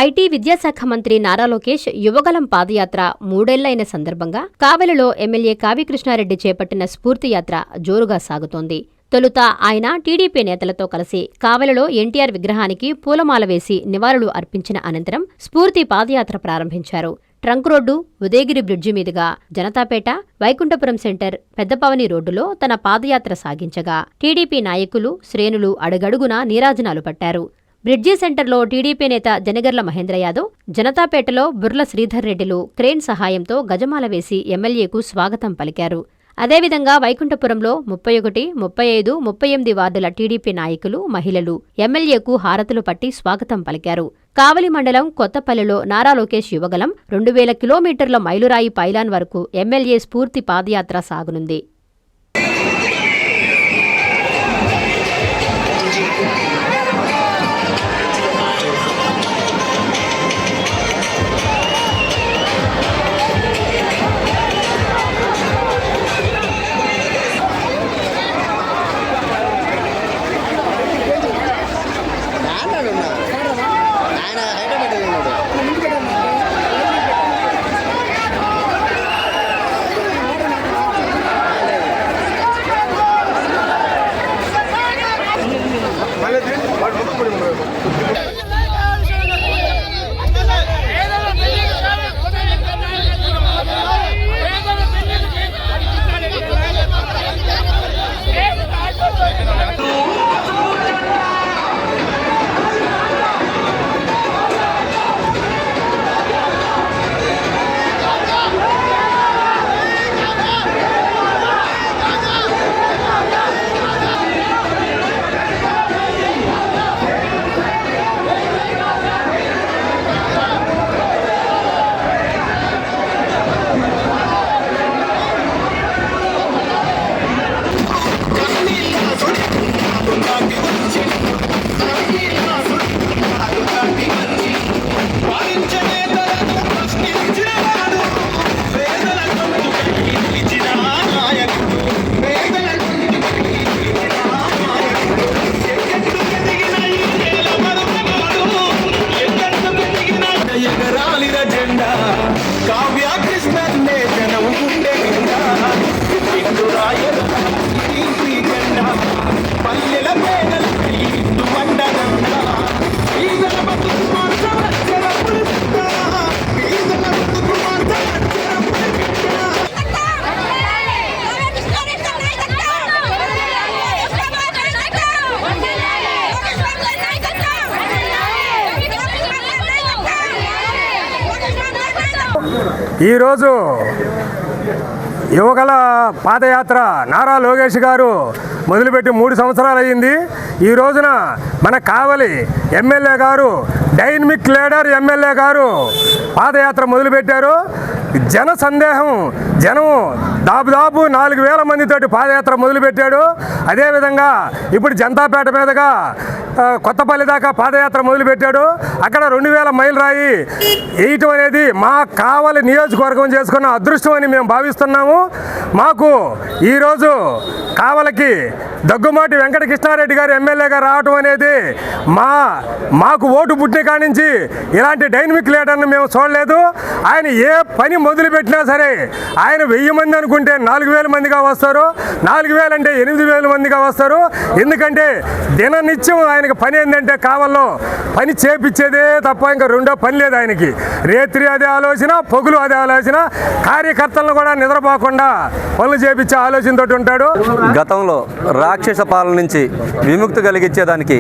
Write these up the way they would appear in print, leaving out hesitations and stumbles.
IT విద్యాశాఖ మంత్రి నారా లోకేష్ యువగళం పాదయాత్ర మూడేళ్లైన సందర్భంగా కావలిలో ఎమ్మెల్యే కావ్యకృష్ణారెడ్డి చేపట్టిన స్ఫూర్తియాత్ర జోరుగా సాగుతోంది. తొలుత ఆయన టీడీపీ నేతలతో కలిసి కావలిలో ఎన్టీఆర్ విగ్రహానికి పూలమాల వేసి నివాళులు అర్పించిన అనంతరం స్ఫూర్తి పాదయాత్ర ప్రారంభించారు. ట్రంక్ రోడ్డు, ఉదయగిరి బ్రిడ్జి మీదుగా జనతాపేట, వైకుంఠపురం సెంటర్, పెద్దపవని రోడ్డులో తన పాదయాత్ర సాగించగా టీడీపీ నాయకులు, శ్రేణులు అడుగడుగునా నీరాజనాలు పట్టారు. బ్రిడ్జి సెంటర్లో టీడీపీ నేత జనగర్ల మహేంద్ర యాదవ్, జనతాపేటలో బుర్ల శ్రీధర్ రెడ్డిలు క్రేన్ సహాయంతో గజమాల వేసి ఎమ్మెల్యేకు స్వాగతం పలికారు. అదేవిధంగా వైకుంఠపురంలో 31, 35, 38 వార్డుల టీడీపీ నాయకులు, మహిళలు ఎమ్మెల్యేకు హారతులు పట్టి స్వాగతం పలికారు. కావలి మండలం కొత్తపల్లిలో నారా లోకేష్ యువగలం 2000 కిలోమీటర్ల మైలురాయి పైలాన్ వరకు ఎమ్మెల్యే స్ఫూర్తి పాదయాత్ర సాగునుంది. ఈరోజు యువగల పాదయాత్ర నారా లోకేష్ గారు మొదలుపెట్టి 3 సంవత్సరాలు అయ్యింది. ఈ రోజున మన కావలి ఎమ్మెల్యే గారు, డైనమిక్ లీడర్ ఎమ్మెల్యే గారు పాదయాత్ర మొదలుపెట్టారు. జనం దాదాపు 4000 మందితోటి పాదయాత్ర మొదలుపెట్టాడు. అదేవిధంగా ఇప్పుడు జనతాపేట మీదుగా కొత్తపల్లి దాకా పాదయాత్ర మొదలుపెట్టాడు. అక్కడ 2000 మైలు రాయి వేయటం అనేది మా కావలి నియోజకవర్గం చేసుకున్న అదృష్టం అని మేము భావిస్తున్నాము. మాకు ఈరోజు కావలికి దగ్గుమాటి వెంకటకృష్ణారెడ్డి గారు ఎమ్మెల్యేగా రావటం అనేది మాకు ఓటు పుట్టిన కాడి నుంచి ఇలాంటి డైనమిక్ లీడర్ని మేము చూడలేదు. ఆయన ఏ పని మొదలుపెట్టినా సరే ఆయన 1000 మంది అనుకుంటే 4000 మందిగా వస్తారు, 4000 అంటే 8000 మందిగా వస్తారు. ఎందుకంటే దిననిత్యం ఆయనకి పని ఏంటంటే కావల్లో పని చేపించేదే తప్ప ఇంకా రెండో పని లేదు ఆయనకి. రేత్రి అదే ఆలోచన, పొగులు అదే ఆలోచన, కార్యకర్తలను కూడా నిద్రపోకుండా పనులు చేపించే ఆలోచనతో ఉంటాడు. గతంలో రాక్షస పాలన నుంచి విముక్తి కలిగించేదానికి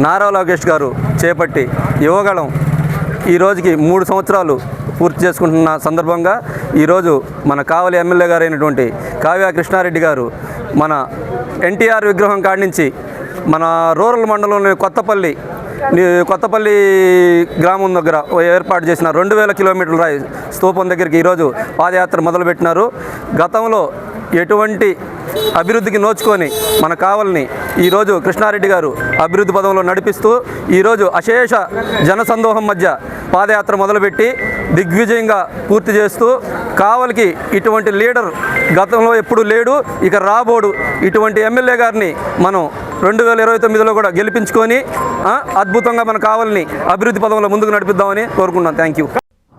నారా లోకేష్ గారు చేపట్టి యువగళం ఈ రోజుకి 3 సంవత్సరాలు పూర్తి చేసుకుంటున్న సందర్భంగా ఈరోజు మన కావలి ఎమ్మెల్యే గారు అయినటువంటి కావ్య కృష్ణారెడ్డి గారు మన ఎన్టీఆర్ విగ్రహం కాడి నుంచి మన రూరల్ మండలంలోని కొత్తపల్లి గ్రామం దగ్గర ఏర్పాటు చేసిన 2000 కిలోమీటర్ల రాయి స్తూపం దగ్గరికి ఈరోజు పాదయాత్ర మొదలుపెట్టినారు. గతంలో ఎటువంటి అభివృద్ధికి నోచుకొని మన కావలిని ఈరోజు కృష్ణారెడ్డి గారు అభివృద్ధి పదంలో నడిపిస్తూ ఈరోజు అశేష జనసందోహం మధ్య పాదయాత్ర మొదలుపెట్టి దిగ్విజయంగా పూర్తి చేస్తూ కావలికి ఇటువంటి లీడర్ గతంలో ఎప్పుడు లేడు, ఇక రాబోడు ఇటువంటి ఎమ్మెల్యే గారిని మనం 2029లో కూడా గెలిపించుకొని అద్భుతంగా మన కావాలని అభివృద్ధి పదంలో ముందుకు నడిపిద్దామని కోరుకున్నాం. Thank you.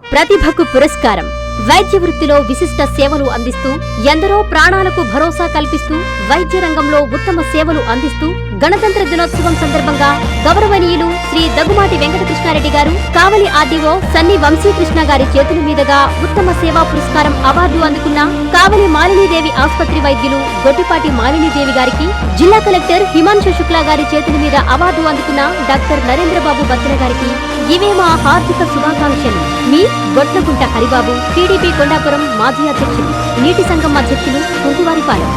ప్రతిభకు పురస్కారం. వైద్య వృత్తిలో విశిష్ట సేవలు అందిస్తూ ఎందరో ప్రాణాలకు భరోసా కల్పిస్తూ వైద్య రంగంలో ఉత్తమ సేవలు అందిస్తూ గణతంత్ర దినోత్సవం సందర్భంగా గౌరవనీయులు శ్రీ దగ్గుమాటి వెంకటకృష్ణారెడ్డి గారు కావలి ఆర్డీఓ సన్ని వంశీకృష్ణ గారి చేతుల మీదుగా ఉత్తమ సేవా పురస్కారం అవార్డు అందుకున్న కావలి మాలినీదేవి ఆసుపత్రి వైద్యులు గొట్టిపాటి మాలినీదేవి గారికి, జిల్లా కలెక్టర్ హిమాంశు శుక్లా గారి చేతుల మీద అవార్డు అందుకున్న డాక్టర్ నరేంద్రబాబు బత్ర గారికి ఇవే మా హార్దిక శుభాకాంక్షలు. మీ గొట్లకుంట హరిబాబు, టీడీపీ కొండాపురం మాజీ అధ్యక్షులు, నీటి సంఘం అధ్యక్షులు, కుంకువారిపాలెం.